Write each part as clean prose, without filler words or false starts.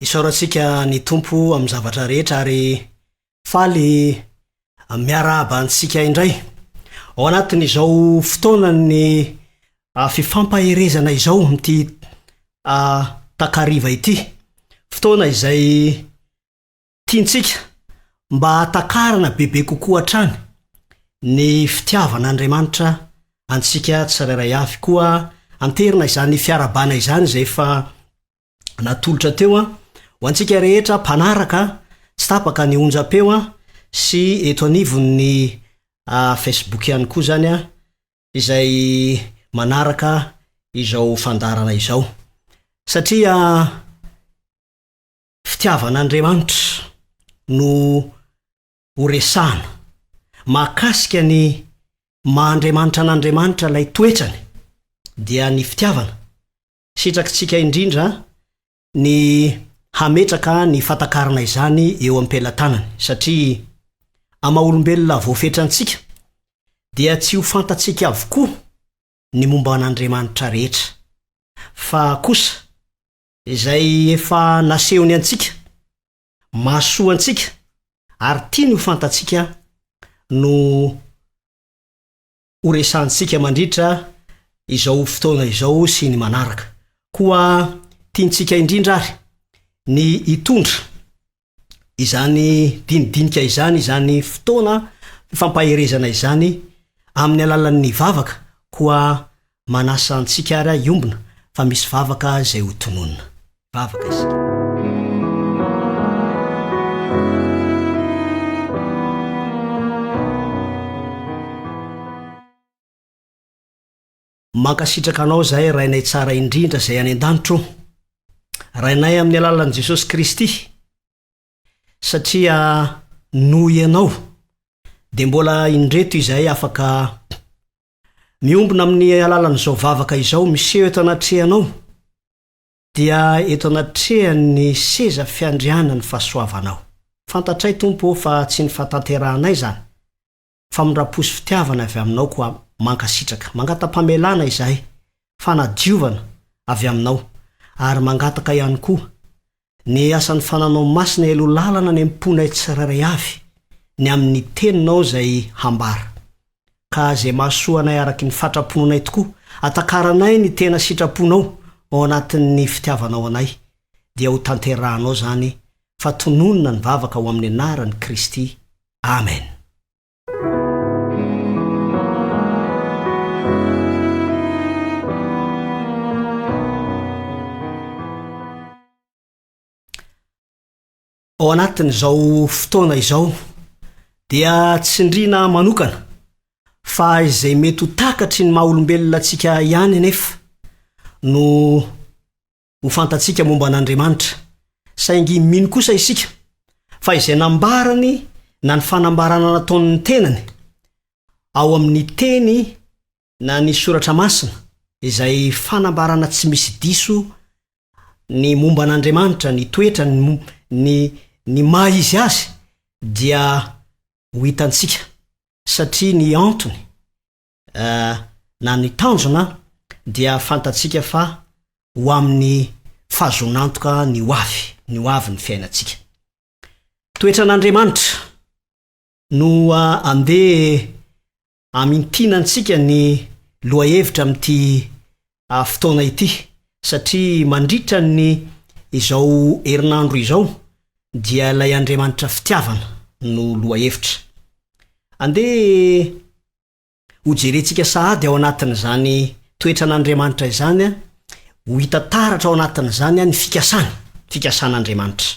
Isaorantsika ny tompo amin'ny zavatra rehetra ary faly miarahaba antsika indray. Ao anatin'izao fotoana ny fifampaherezana izao amty takariva ity. Fotoana izay tiantsika mba hatakarana bebe kokoa hatrany ny fitiavan'Andriamanitra antsika tsirairay avy, koa anterina izany fiarabana izany izay fa natolotra teo ho antsika rehetra mpanaraka tsy tapaka ny onjam-peo sy eto anivon'ny Facebook ihany koa zany izay manaraka izao fandarana izao, satria fitiavan'Andriamanitra no horesana mahakasika ny mahandriamanitra an'Andriamanitra lay toetrany dia ny fitiavana. Sitrakitsika indrindra ny hametraka ny fatakarana izany eo am-pelantanany, satria amaolombelona voafetrantsika dia tsy ho fantatsika avokoa ny momba an'Andriamanitra rehetra, fa kosa izay efa nasehony antsika, mahasoa antsika ary tiany ho fantatsika no horesantsika mandritra izao fotoana izao sy ny manaraka. Koa tiantsika indrindra ary ny hitondra izany dinidinika izany fotoana fampaherezana izany amin'ny alalan'ny vavaka, koa manasa antsika ary iombona fa misy vavaka zay ho tononona. Vavaka isika. Mankasitraka anao zahay rainay tsara indrindra zay any an-danitro, rainay amin'ny alalan'i Jesosy Kristy, satria noho ianao de mbola indreto izahay afaka miombona amin'ny alalan'izao vavaka izao miseho eto anatrehanao, dia eto anatrehan'ny seza fiandrianany fahasoavanao. Fantatray Tompo fa tsy ny fahatanterahanay zany, fa mindraposy fitiavana avy aminao, koa mankasitraka mangata-pamelana izahay, fanadiovana avy aminao, ary mangataka ihany koa ny asan'ny fananao masina elo lalana ny amponay tsirairay avy ny amin'ny teninao zay hambara, ka zay mahasoanay araky ny fatraponanay tokoa atakaranay ny tena sitraponao ao anatin'ny fitiavanao anay, dia ho tanterahanao zany fa tononona ny vavaka ho amin'ny anaran'i Kristy. Amen. Ao anatin'izao fotoana izao dia tsindrina manokana fa izay mety ho takatry ny mahaolombelona antsika ihany nefa no ho fantatsika momba an'Andriamanitra, saingy mino kosa isika fa izay nambarany na ny fanambarana nataon'ny tenany ao amin'ny teny na ny soratra masina, izay fanambarana tsy misy diso ny momba an'Andriamanitra, ny toetra, ny maha izy azy, dia ho hitantsika, satria ny antony na ny tanjona dia fantatsika fa ho amin'ny fahazonantoka ny hoavy ny fiainantsika. Toetra n'Andriamanitra no andeha amintinantsika ny lohahevitra amin'ity fotoana ity, satria mandritra ny izao herinandro izao dia lay Andriamanitra fitiavana no lohahevitra. Andeha ho jerentsika sahady ao anatin'izany toetra n'Andriamanitra izany, ho hitataratra ao anatin'izany ny fikasan'Andriamanitra.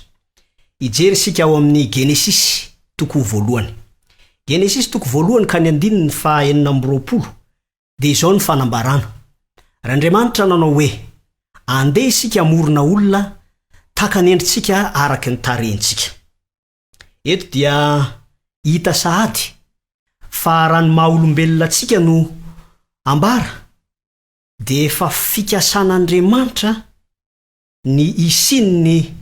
Ijery sika ao amin'ny Genesis toko voalohany. Genesis toko voalohany ka ny 9:20 dia izao ny fanambarana. Andriamanitra nanao hoe, andeha isika amorona olona taka ny endritsika araky ny tarentsika. Eto dia hita sahady fa raha ny mahaolombelona antsika no ambara dia efa fikasan'Andriamanitra ny isin'ny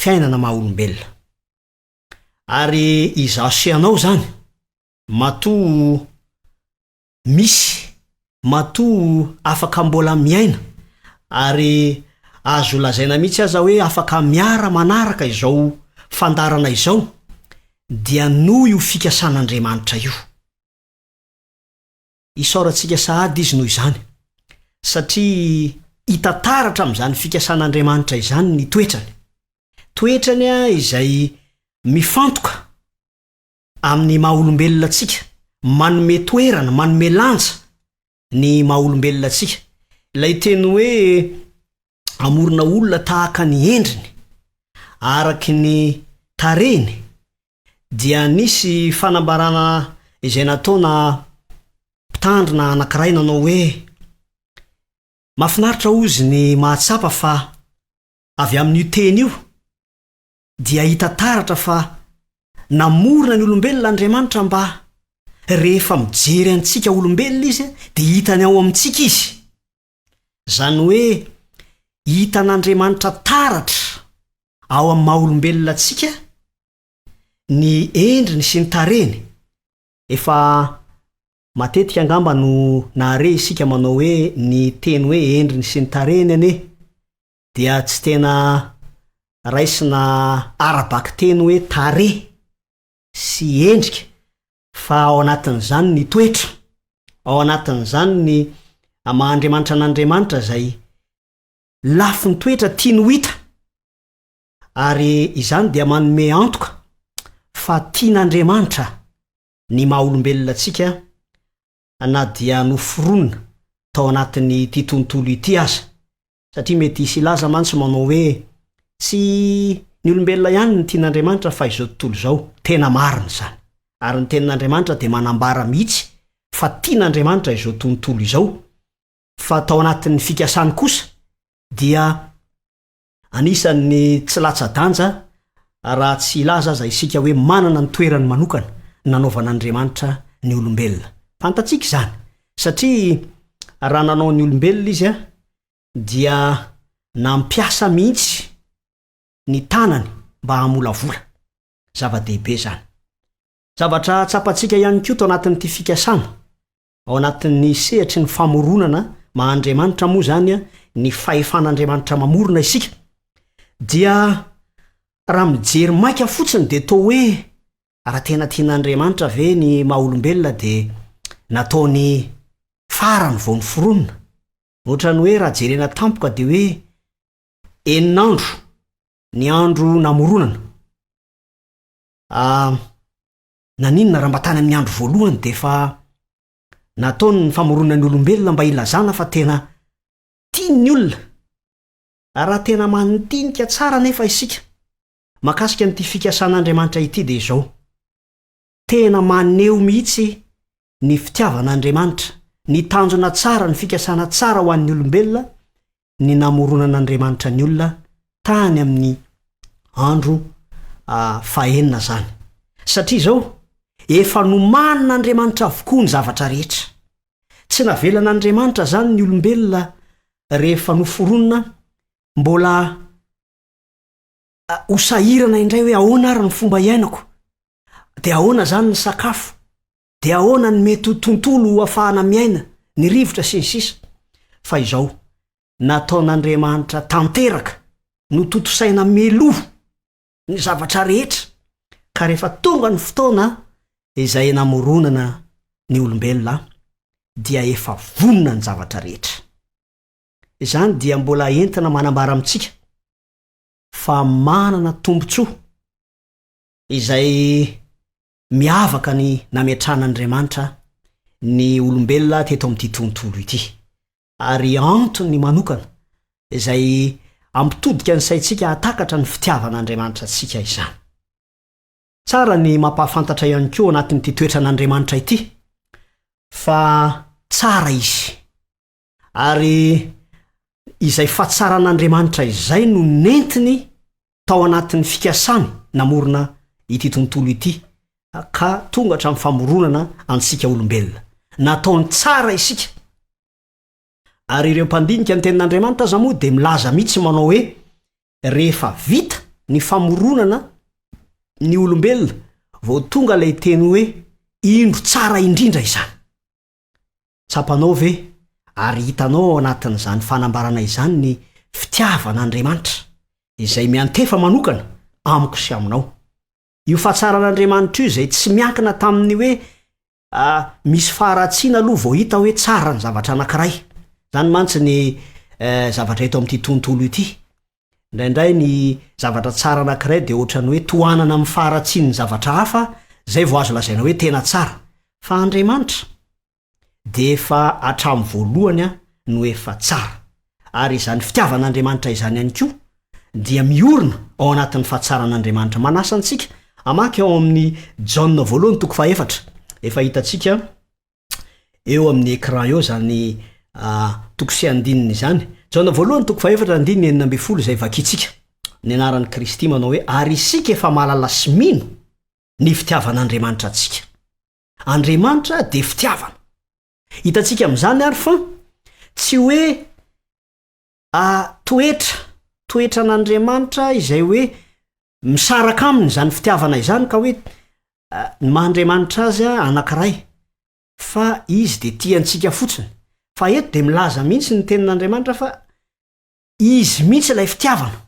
fiainana mahaolombelona. Ary izasehanao zany matoa misy, matoa afaka mbola miaina, ary azo lazaina mihitsy aza hoe afaka miara manaraka izao fandarana izao dia noho io fikasan'Andriamanitra io. Isaorantsika sahady izy noho izany satria hitataratra amin'izany fikasan'Andriamanitra izany ny toetrany izay mifantoka amin'ny mahaolombelona antsika, manome toerana, manome lanja ny mahaolombelona antsika. Ilay teny hoe amorona olona tahaka ny endriny araky ny tarehiny dia nisy fanambarana izay nataona mpitandrina anankiray nanao hoe mahafinaritra ozy ny mahatsapa fa avy amin'io teny io dia hita taratra fa namorona ny olombelona Andriamanitra mba rehefa mijery antsika olombelona izy dia hitany ao amintsika izy. Zany hoe hitan'Andriamanitra taratra ao amin'ny mahaolombelona antsika ny endriny sy ny tarehiny. Efa matetika angamba no nahare isika manao hoe ny teny hoe endriny sy ny tarehiny ane dia tsy tena raisina arabaky teny hoe tarehy sy endrika fa ao anatin'izany ny toetra, ao anatin'izany ny maha-Andriamanitra n'Andriamanitra zay lafy ny toetra tiany ho hita, ary izany dia manome antoka fa tian'Andriamanitra ny mahaolombelona antsika na dia noforonina tao anatin'ny ity tontolo ity aza. Satria mety hisy ilaza mantsy manao hoe tsy ny olombelona ihany ny tian'Andriamanitra fa izao tontolo izao. Tena marina zany, ary ny tenin'Andriamanitra dia manambara mihitsy fa tian'Andriamanitra izao tontolo izao. Fa tao anatin'ny fikasany kosa dia anisan'ny tsy latsa-danja raha tsy ilaza aza isika hoe manana ny toerany manokana nanaovan'Andriamanitra ny olombelona. Fantatsika izany satria raha nanao ny olombelona izy dia nampiasa mihitsy ny tanany mba hamolavola. Zava-dehibe zany. Zavatra tsapantsika ihany koa tao anatin'ity fikasana, ao anatin'ny sehatry ny famoronana maha-Andriamanitra moa zany ny fahefan'Andriamanitra mamorona isika, dia raha mijery maika fotsiny dia tao hoe raha tena tian'Andriamanitra ve ny mahaolombelona dia nataony farany vao niforonina. Ohatrany hoe raha jerena tampoka dia hoe 9 andro ny andro namoronana. Naninona raha mba tany amin'ny andro voalohany dia fa nataony ny famoronana ny olombelona mba ilazana fa tena tiany olona. Raha tena manitinika tsara nefa isika makasika n'ity fikasan'Andriamanitra ity dia izao, tena maneho mihitsy ny fitiavan'Andriamanitra, ny tanjona tsara, ny fikasana tsara ho an'ny olombelona ny namoronan'Andriamanitra ny olona tany amin'ny andro fahenina zany. Satria izao efa nomanin'Andriamanitra avokoa ny zavatra rehetra. Tsy navelan'Andriamanitra zany ny olombelona rehefa noforonina mbola hosahirana indray hoe ahoana ary ny fomba iainako, dia ahoana zany ny sakafo, dia ahoana ny mety tontolo ahafahana miaina, ny rivotra sy ny sisa. Fa izao nataon'Andriamanitra tanteraka no totosaina meloho ny zavatra rehetra, ka rehefa tonga ny fotoana izay namoronana ny olombelona dia efa vonona ny zavatra rehetra. Izany dia mbola entina manambara amintsika fa manana tombontsoa izay miavaka ny nametran'Andriamanitra ny olombelona teto amin'ity tontolo ity, ary antony manokana izay ampitodika ny saintsika hatakatra ny fitiavan'Andriamanitra antsika izany. Tsara ny mampahafantatra ihany koa anatin'ity toetran'Andriamanitra ity fa tsara izy, ary izay fatsaran'Andriamanitra izay no nentiny tao anatin'ny fikasany namorona ity tontolo ity ka tonga hatramin'ny famoronana antsika olombelona. Nataony tsara isika. Ary ireo mpandinika ny tenin'Andriamanitra aza moa dia milaza mihitsy manao hoe rehefa vita ny famoronana ny olombelona vao tonga ilay teny hoe indro tsara indrindra izany. Tsapanao ve ary hitanao anatin'izany fanambarana izany ny fitiavan'Andriamanitra izay miantefa manokana amiko sy aminao. Io fahatsaran'Andriamanitra io zay tsy miankina tamin'ny hoe misy faharatsiana aloha vao hita hoe tsara ny zavatra anankiray. Zany mantsy ny zavatra eto amin'ity tontolo ity. Indraindray ny zavatra tsara anankiray dia ohatrany hoe tohanana amin'ny faharatsian'ny zavatra hafa zay vao azo lazaina hoe tena tsara. Fa Andriamanitra dia efa hatramin'ny voalohany no efa tsara. Ary izany fitiavan'Andriamanitra izany ihany koa dia miorina ao anatin'ny fahatsaran'Andriamanitra. Manasa antsika amaky ao amin'ny Jaona 1:4. Efa hitantsika eo amin'ny écran eo zany toko sy andininy izany. Jaona 1:4 zay vakitsika. Ny anaran'i Kristy manao hoe ary isika efa mahalala sy mino ny fitiavan'Andriamanitra antsika. Andriamanitra dia fitiavana. Hitantsika amin'izany ary fa tsy hoe toetran'Andriamanitra izay hoe misaraka aminy zany fitiavana izany ka hoe mahandriamanitra azy anankiray, fa izy dia tiantsika fotsiny. Fa eto dia milaza mihitsy ny tenin'Andriamanitra fa izy mihitsy ilay fitiavana.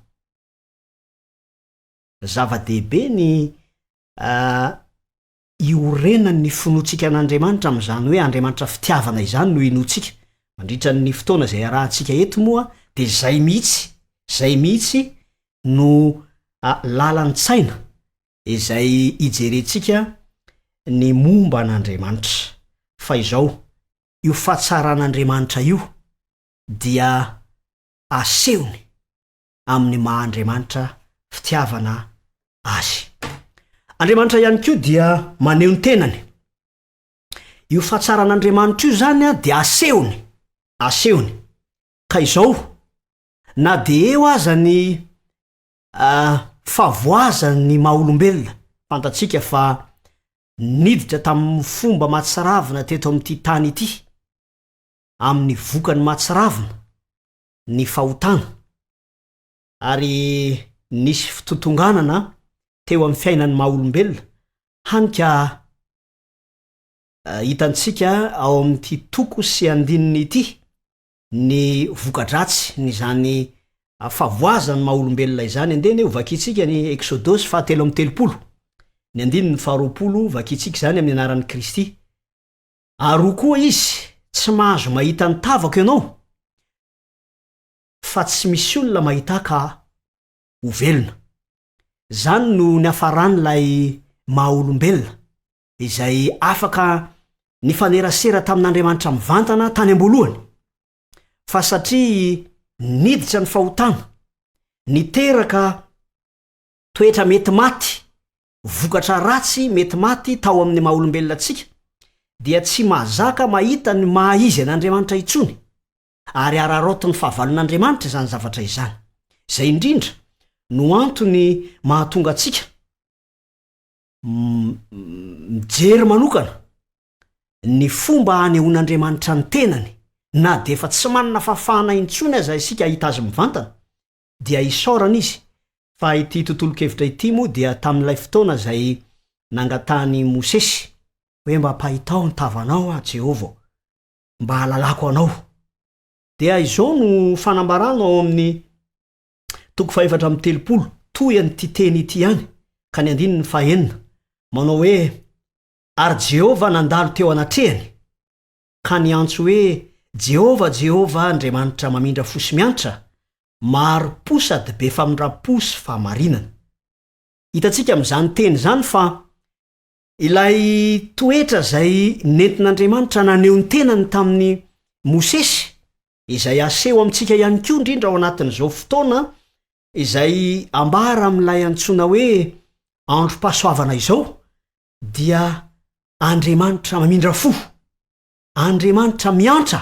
Zava-dehibe ny iorenan'ny finoantsika an'Andriamanitra amin'izany hoe Andriamanitra fitiavana izany no inoantsika. Mandritra ny fotoana izay arahantsika eto moa dia zay mihitsy no lalan-tsaina izay ijerentsika ny momba an'Andriamanitra. Fa izao io fahatsaran'Andriamanitra io dia asehony amin'ny maha-Andriamanitra fitiavana azy. Andriamanitra ihany koa dia maneho ny tenany. Io fahatsaran'Andriamanitra io zany dia asehony. Ka izao na dia eo aza ny favoazan'ny maha-olombelona. Fantatsika fa niditra tamin'ny fomba mahatsiravina teto amin'ity tany ity, amin'ny vokany mahatsiravina ny fahotana, ary nisy fitotonganana teo amin'ny fiainan'ny maha-olombelona. Hanika hitantsika ao amin'ity toko sy andininy ity ny vokadratsy ny zany favoazan'ny maha-olombelona izany. Andeny eo vakitsika ny Exodosy 3:30. Ny andininy 2 vakitsika zany amin'ny anaran'i Kristy. Ary koa izy tsy mahazo mahita ny tavako ianao, fa tsy misy olona mahita ka ho velona. Zany no ny hafaran'ilay maha-olombelona izay afaka nifanerasera tamin'Andriamanitra mivantana tany am-boalohany. Fa satria niditra ny fahotana, niteraka toetra mety maty, vokatra ratsy mety maty tao amin'ny maha-olombelona antsika, dia tsy mahazaka mahita ny maha izy an'Andriamanitra intsony. Ary ararotin'ny fahavalon'Andriamanitra izany zavatra izany. Zay indrindra no antony mahatonga antsika mijery manokana ny fomba hanehoan'Andriamanitra ny tenany, na dia efa tsy manana fahafahana intsony aza isika hita azy mivantana, dia isaorana izy. Fa ity tontolo-kevitra ity moa dia tamin'ilay fotoana zay nangatany Mosesy hoe mba pahitao ny tavanao Jehova, mba halalako anao. Dia izao no fanambarana ao amin'ny toko 4:30 toy an'ity teny ity ihany. Ka ny andininy 4 manao hoe ary Jehova nandalo teo anatrehany ka niantso hoe Jehova Andriamanitra mamindra fosy miantra, maro-po sady be famindra-po sy fahamarinana. Hitantsika amin'izany teny zany fa ilay toetra zay nentin'Andriamanitra naneho ny tenany tamin'ny Mosesy, izay aseho amintsika ihany koa indrindra ao anatin'izao fotoana izay ambara amin'ilay antsoina hoe androm-pahasoavana izao, dia Andriamanitra mamindra fo, Andriamanitra miantra,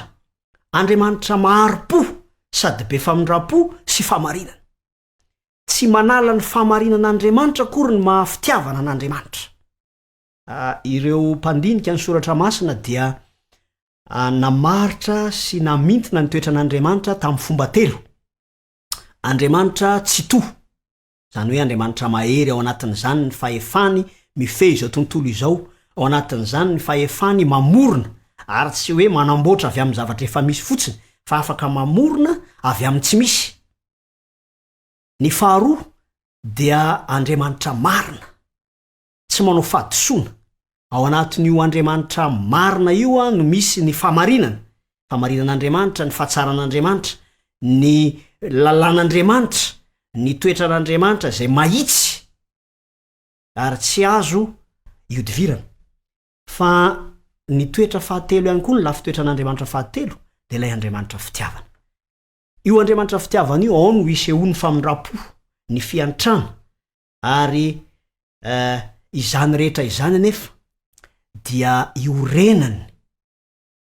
Andriamanitra maro-po sady be famindra-po sy fahamarinana. Tsy manala ny fahamarinan'Andriamanitra akory ny mahafitiavana an'Andriamanitra. Ireo mpandinika ny soratra masina dia namaritra sy namintina ny toetran'Andriamanitra tamin'ny fomba telo. Andriamanitra tsy to, zany hoe Andriamanitra mahery ao anatin'izany ny fahefany mifehy izao tontolo izao, ao anatin'izany ny fahefany mamorona, ary tsy hoe manamboatra avy amin'ny zavatra efa misy fotsiny, fa afaka mamorona avy amin'ny tsy misy. Ny faharoa dia Andriamanitra marina, tsy manao fahadisoana. Ao anatin'io Andriamanitra marina io no misy ny famarinan'Andriamanitra, ny fahatsaran'Andriamanitra, ny lalàn'Andriamanitra, ny toetran'Andriamanitra zay mahitsy ary tsy azo iodivirana. Fa ny toetra fahatelo ihany koa, ny lafitoetran'Andriamanitra fahatelo dia ilay Andriamanitra fitiavana. Io Andriamanitra fitiavana io ao no isehoany famindram-po, ny fiantrana, ary izany rehetra izany anefa dia iorenany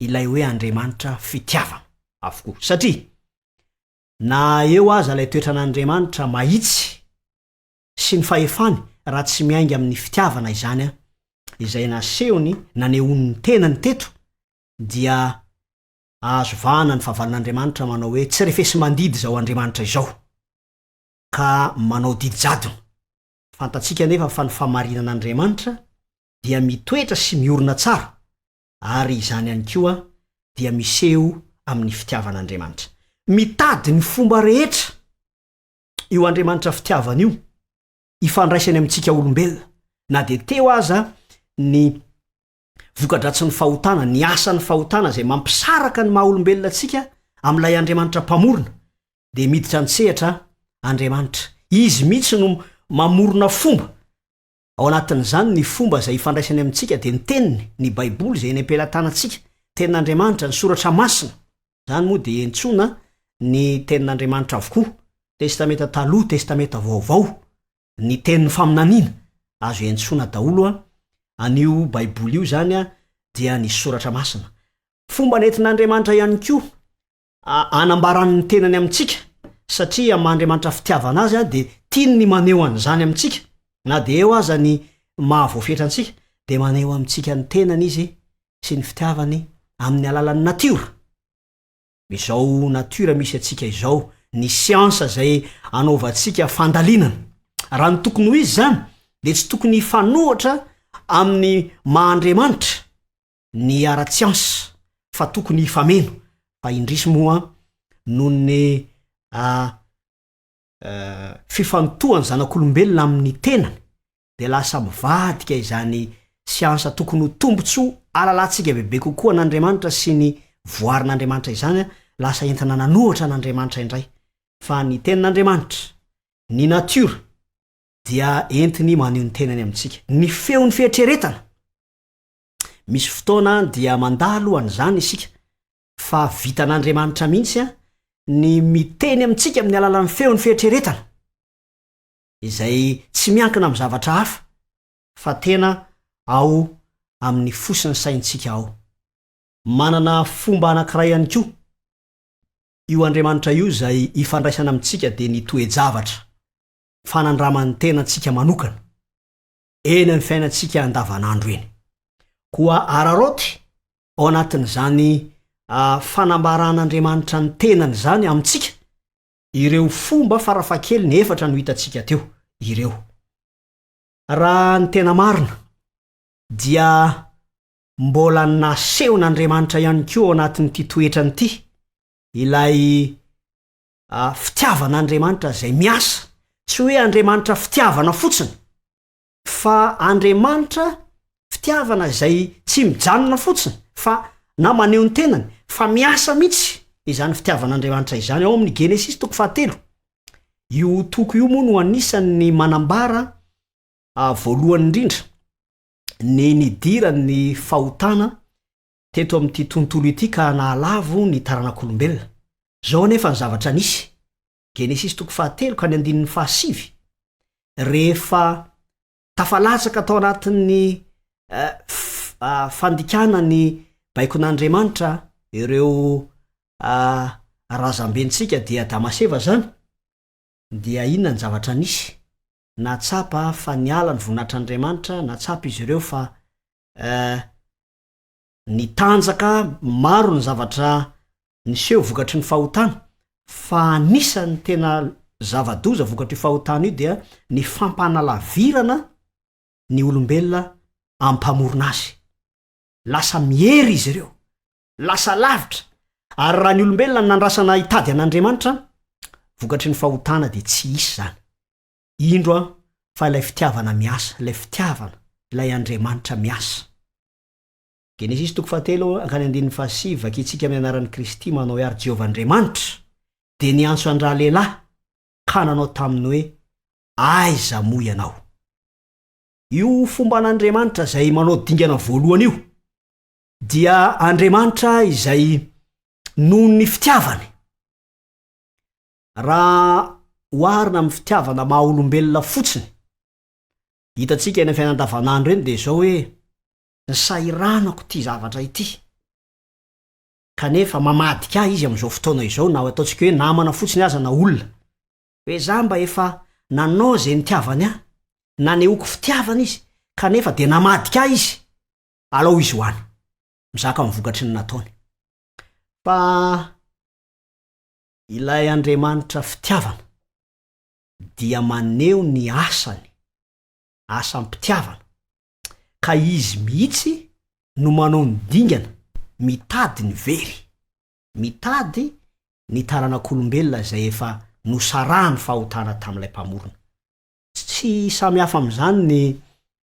ilay hoe Andriamanitra fitiavana avokoa. Satria na eo aza ilay toetran'Andriamanitra mahitsy sy ny fahefany, raha tsy miainga amin'ny fitiavana izany izay nasehony nanehoany tenany teto, dia azo vahana ny fahavalon'Andriamanitra manao hoe tsy refesy mandidy zao Andriamanitra izao, ka manao didy jadona. Fantatsika nefa fa ny famarinan'Andriamanitra dia mitoetra sy miorina tsara, ary izany ihany koa dia miseho amin'ny fitiavan'Andriamanitra. Mitady ny fomba rehetra io Andriamanitra fitiavana io ifandraisany amintsika olombelona, na dia teo aza ny vokadratsy ny fahotana, ny asan'ny fahotana zay mampisaraka ny maha olombelona atsika amin'ilay Andriamanitra mpamorona, dia miditra an-tsehatra Andriamanitra. Izy mihitsy no mamorona fomba. Ao anatin'izany ny fomba zay ifandraisany amintsika dia ny teniny, ny Baiboly zay nempelantanantsika, tenin'Andriamanitra, ny soratra masina. Zany moa dia entsoina ny tenin'Andriamanitra avokoa, testamenta taloha, testamenta vaovao, ny tenin'ny faminaniana azo entsoina daholo an'io Baiboly io zany dia ny soratra masina. Fomba nentin'Andriamanitra ihany koa anambarany ny tenany amintsika, satria Andriamanitra fitiavana azy dia tiany ny maneho an'izany amintsika, na dia eo aza ny mahavoafetra antsika, dia maneho amintsika ny tenany izy sy ny fitiavany amin'ny alalan'ny natiora. Izao natiora misy atsika izao, ny siansa zay anaovantsika fandalinana. Raha ny tokony ho izy zany dia tsy tokony fanohatra amin'ny maha-Andriamanitra ny ara-tsiansa, fa tokony ifameno. Fa indrisy moa noho ny fifantohany zanak'olombelona amin'ny tenany, dia lasa mivadika izany siansa tokony ho tombontsoa alalantsika bebe kokoa an'Andriamanitra sy ny voarin'Andriamanitra izany, lasa entina nanohatra an'Andriamanitra indray. Fa ny tenin'Andriamanitra, ny natiora, dia entiny maneho ny tenany amintsika. Ny feon'ny fietreretana, misy fotoana dia mandalo an'izany isika, fa vitan'Andriamanitra mihitsy ny miteny amintsika amin'ny alalan'ny feon'ny fietreretana, izay tsy miankina amin'ny zavatra hafa, fa tena ao amin'ny fosiny saintsika ao. Manana fomba anankiray ihany koa io Andriamanitra io zay ifandraisana amintsika, dia ny toe-javatra, fanandramany tenantsika manokana eny amin'ny fiainantsika andavanandro eny. Koa araroty ao anatin'izany fanambaran'Andriamanitra ny tenany zany amintsika, ireo fomba farafakely ny 4 no hitantsika teo ireo. Raha ny tena marina dia mbola nasehon'Andriamanitra ihany koa ao anatin'ity toetrany ity, ilay fitiavan'Andriamanitra zay miasa. Tsy hoe Andriamanitra fitiavana fotsiny, fa Andriamanitra fitiavana zay tsy mijanona fotsiny, fa na maneho ny tenany, fa miasa mihitsy izany fitiavan'Andriamanitra izany. Ao amin'ny Genesis toko 7. Io toko io moa no anisan'ny manambara voalohany indrindra ny nidirany fahotana teto amin'ity tontolo ity ka nahalavo ny taranak'olombelona. Zao nefa ny zavatra nisy. Genesis toko 7 ka ny 7. Rehefa tafalatsaka tao anatin'ny fandikana ny baikon'Andriamanitra ireo razambentsika dia Damaseva zany, dia inona ny zavatra nisy? Natsapa fa niala ny voninahitran'Andriamanitra, natsapa izy ireo fa nitanjaka maro ny zavatra niseho vokatry ny fahotana, fa anisan'ny tena zava-doza vokatry ny fahotana io dia ny fampanalavirana ny olombelona ampamorona azy. Lasa miery izy ireo, lasa lavitra. Ary raha ny olombelona nandrasana hitady an'Andriamanitra, vokatry ny fahotana de tsy isy zany. Indro fa ilay fitiavana miasa, ilay fitiavana ilay Andriamanitra miasa. Genesis 3:7 vakitsika amin'ny anaran'i Kristy manao iary Jehovah Andriamanitra de niantso andra lehilahy ka nanao taminy hoe aiza moa ianao. Io fomba an'Andriamanitra zay manao dingana voalohany io dia Andriamanitra izay noho ny fitiavany. Raha oharina amin'ny fitiavana maha olombelona fotsiny, hitatsika eny fiainana andavanandro eny de zao hoe nisairanako ty zavatra ity. Kanefa mamadika izy am'izao fotoana izao, na ataontsika hoe namana fotsiny aza na olona. Hoe za mba efa nanao zay nitiavany ahy, nanehoako fitiavana izy, kanefa de namadika izy. Alao izy hoany. Mizaka mivokatry ny nataony. Fa ilay Andriamanitra fitiavana dia maneho ny asany, asam-pitiavana. Ka izy mihitsy no manao ny dingana, mitady ny very, mitady ny taranak'olombelona zay efa nosarahany fahotana tamin'ilay mpamorona. Tsy samy hafa am'izany ny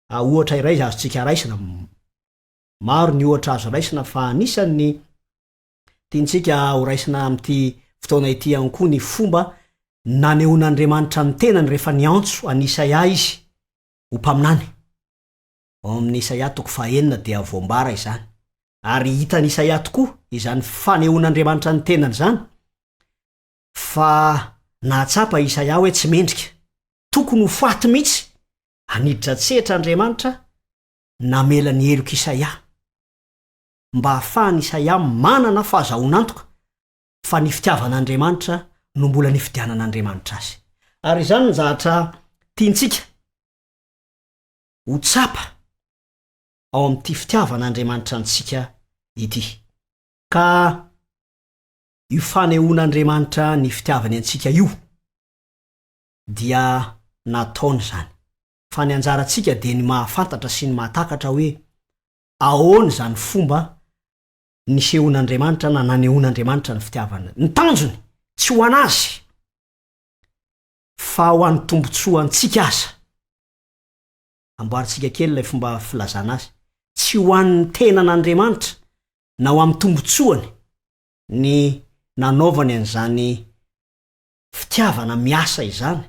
ohatra iray azontsika raisina. Maro ny ohatra azo raisina fa anisan'ny tiantsika ho raisina am'ty fotoana ity ihany koa ny fomba nanehoan'Andriamanitra ny tenany rehefa niantso an'i Isaia izy ho mpaminany. Ao amin'ny Isaia 9 dia voambara izany. Ary hitan'i Isaia tokoa izany fanehoan'Andriamanitra ny tenany zany. Fa nahatsapa Isaia hoe tsy mendrika, tokony ho faty mihitsy aniditra tsetra Andriamanitra namela ny heloka Isaia, mba ahafahany Isaia manana fahazaonantoka fa ny fitiavan'Andriamanitra no mbola nifidianan'Andriamanitra azy. Ary izany nizahatra tiantsika ho tsapa ao amin'ity fitiavan'Andriamanitra antsika ity. Ka io fanehoan'Andriamanitra ny fitiavany antsika io dia nataony zany. Fa ny anjarantsika de ny mahafantatra sy ny mahatakatra hoe ahoana zany fomba nisehoan'Andriamanitra na nanehoan'Andriamanitra ny fitiavana. Ny tanjony tsy ho anazy fa ho an'ny tombontsoa antsika aza. Amboarintsika kely ilay fomba filazana azy. Tsy ho an'ny tenan'Andriamanitra na ho amin'ny tombontsoany ny nanaovany an'izany fitiavana miasa izany,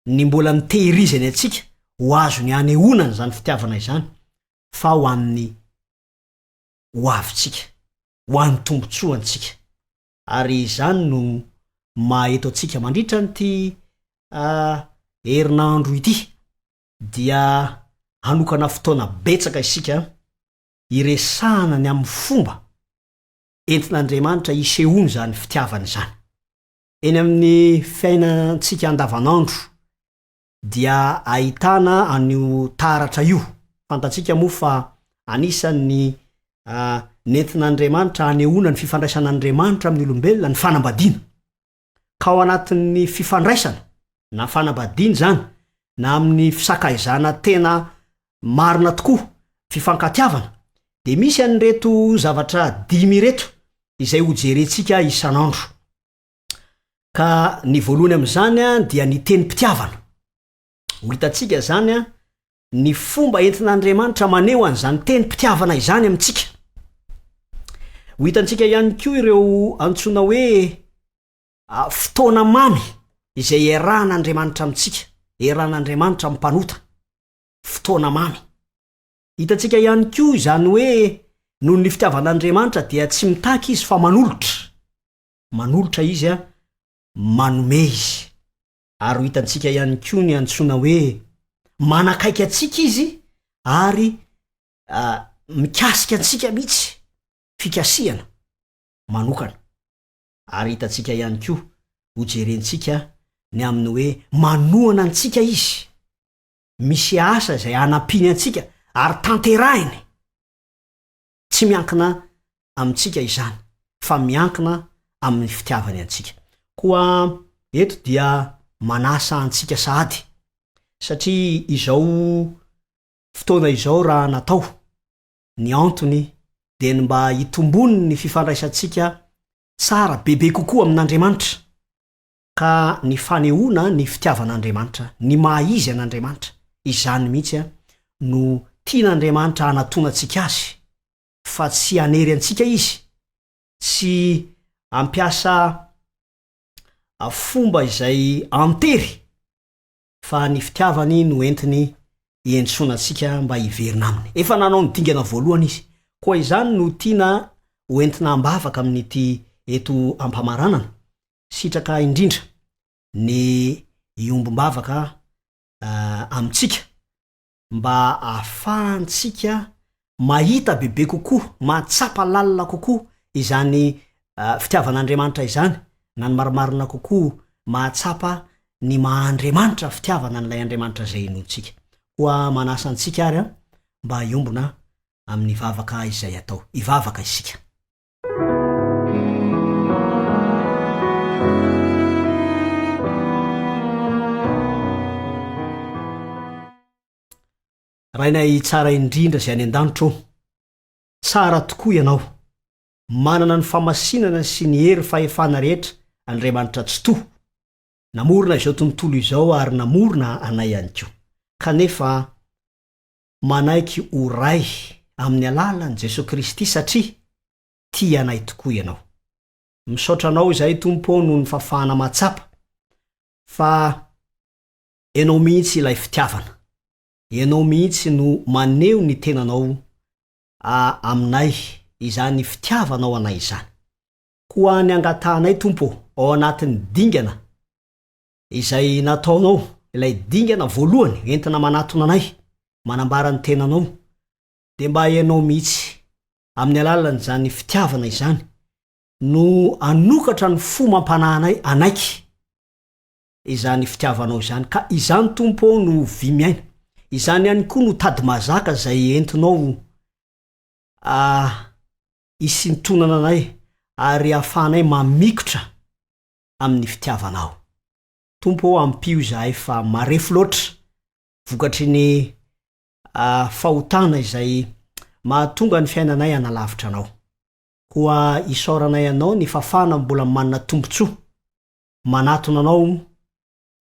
ny mbola nitehirizany antsika ho azo ny anehoanany zany fitiavana izany, fa ho amin'ny ho avitsika, ho an'ny tombontsoantsika. Ary izany no maheto antsika mandritra nyty herinandro ity dia hanokana fotoana betsaka isika iresahana ny amin'ny fomba entin'Andriamanitra isehoany zany fitiavany zany. Eny amin'ny fiainantsika andavanandro dia ahitana anio taratra io. Fantatsika moa fa anisan'ny nentin'Andriamanitra anehoana ny fifandraisan'Andriamanitra amin'ny olombelona ny fanambadiana. Ka ao anatin'ny fifandraisana na fanambadiana zany na amin'ny fisakaizana tena marina tokoa, fifankatiavana, de misy an'ireto zavatra 5 reto izay hojerentsika isanandro. Ka ny voalohany amin'izany dia ny tenim-pitiavana. Ho hitatsika zany ny fomba entin'Andriamanitra maneho an'izany tenim-pitiavana izany amintsika. Ho hitantsika ihany koa ireo antsoina hoe fotoana mamy izay iarahan'Andriamanitra amintsika, iarahan'Andriamanitra amin'ny mpanota. Fotoana mamy. Hitantsika ihany koa izany hoe noho ny fitiavan'Andriamanitra dia tsy mitaky izy fa manolotra. Manolotra izy manome izy. Ary hitantsika ihany koa ny antsoina hoe manakaiky antsika izy ary mikasika antsika mihitsy fikasiana manokana. Ary hitantsika ihany koa hojerentsika ny amin'ny hoe manohana antsika izy. Misy asa izay anampiny antsika ary tanterahiny. Tsy miankina amintsika izany, fa miankina amin'ny fitiavany antsika. Koa eto dia manasa antsika sahady. Satria izao fotoana izao raha natao ny antony de mba hitombony ny fifandraisantsika tsara bebe kokoa amin'Andriamanitra. ka ny fanehoana ny fitiavan'Andriamanitra, ny maha-izy an'Andriamanitra, izany mihitsy no tian'Andriamanitra anatona antsika azy, fa tsy hanery antsika izy, tsy ampiasa fomba izay antery, fa ny fitiavany no entiny ientsoana antsika mba hiverina aminy. Efa nanao ny dingana voalohany izy, koa izany no tiana hoentina ambavaka amin'ity eto ampamaranana, sitraka indrindra ny iombom-bavaka amintsika, mba ahafahantsika mahita bebe kokoa, mahatsapa lalina kokoa izany fitiavan'Andriamanitra izany, na ny marimarina kokoa mahatsapa ny maha-Andriamanitra fitiavana n'ilay Andriamanitra zay inontsika. Koa manasa antsika ary mba iombona amin'ny vavaka izay atao, ivavaka isika. Rainay tsara indrindra zay any an-danitro, tsara tokoa ianao, manana ny famasinana sy ny hery fahefana rehetra Andriamanitra tsy to, namorona izao tontolo izao ary namorona anay ihany koa. Kanefa manaiky ho ray amin'ny alalan'i Jesosy Kristy satria tia anay tokoa ianao. Misaotra anao izay Tompo noho ny fafana matsapa, fa ianao mihitsy ilay fitiavana, ianao mihitsy no maneho ny tenanao aminay, izany fitiavanao anay izany. Koa ny angatahanay Tompo ao anatin'ny dingana izay nataonao, ilay dingana voalohany entina manatona anay, manambara ny tenanao, de mba ianao mihitsy amin'ny alalan'izany fitiavana izany no anokatra ny fo mampananay anaiky izany fitiavanao izany. Ka izany Tompo no vimiaina, izany ihany koa no tady mazaka zay entinao isintonana anay ary ahafahanay mamikotra amin'ny fitiavanao. Tompo ampio zahay fa marefo loatra vokatry ny fahotana izay mahatonga ny fiainanay analavitra anao. Koa isaoranay anao ny fafana mbola manana tombontsoa manatona anao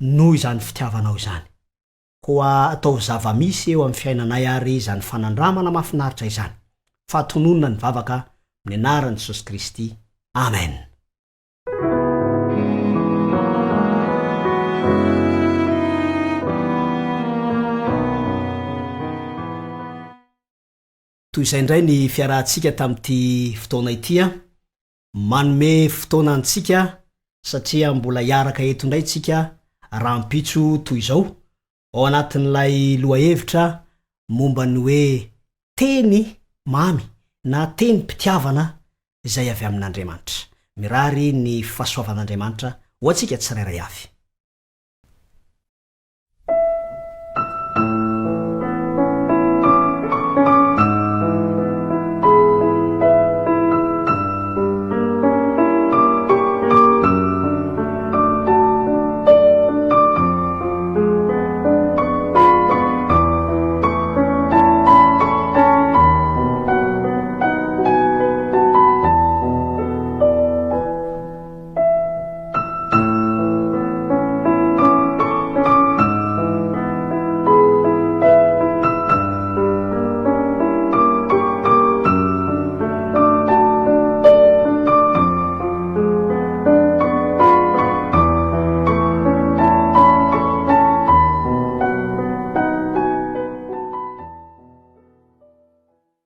noho izany fitiavanao izany. Koa atao zava-misy eo amin'ny fiainanay ary izany fanandramana mahafinaritra izany. Fatononana ny vavaka amin'ny anaran'i Jesosy Kristy. Amen. Toy izay indray ny fiarahantsika tamin'ity fotoana ity, manome fotoana antsika satria mbola hiaraka eto indray tsika rahampitso toy izao ao anatin'ilay lohahevitra momba ny hoe teny mamy na teny mpitiavana izay avy amin'Andriamanitra. Mirary ny fahasoavan'Andriamanitra ho antsika tsirairay avy.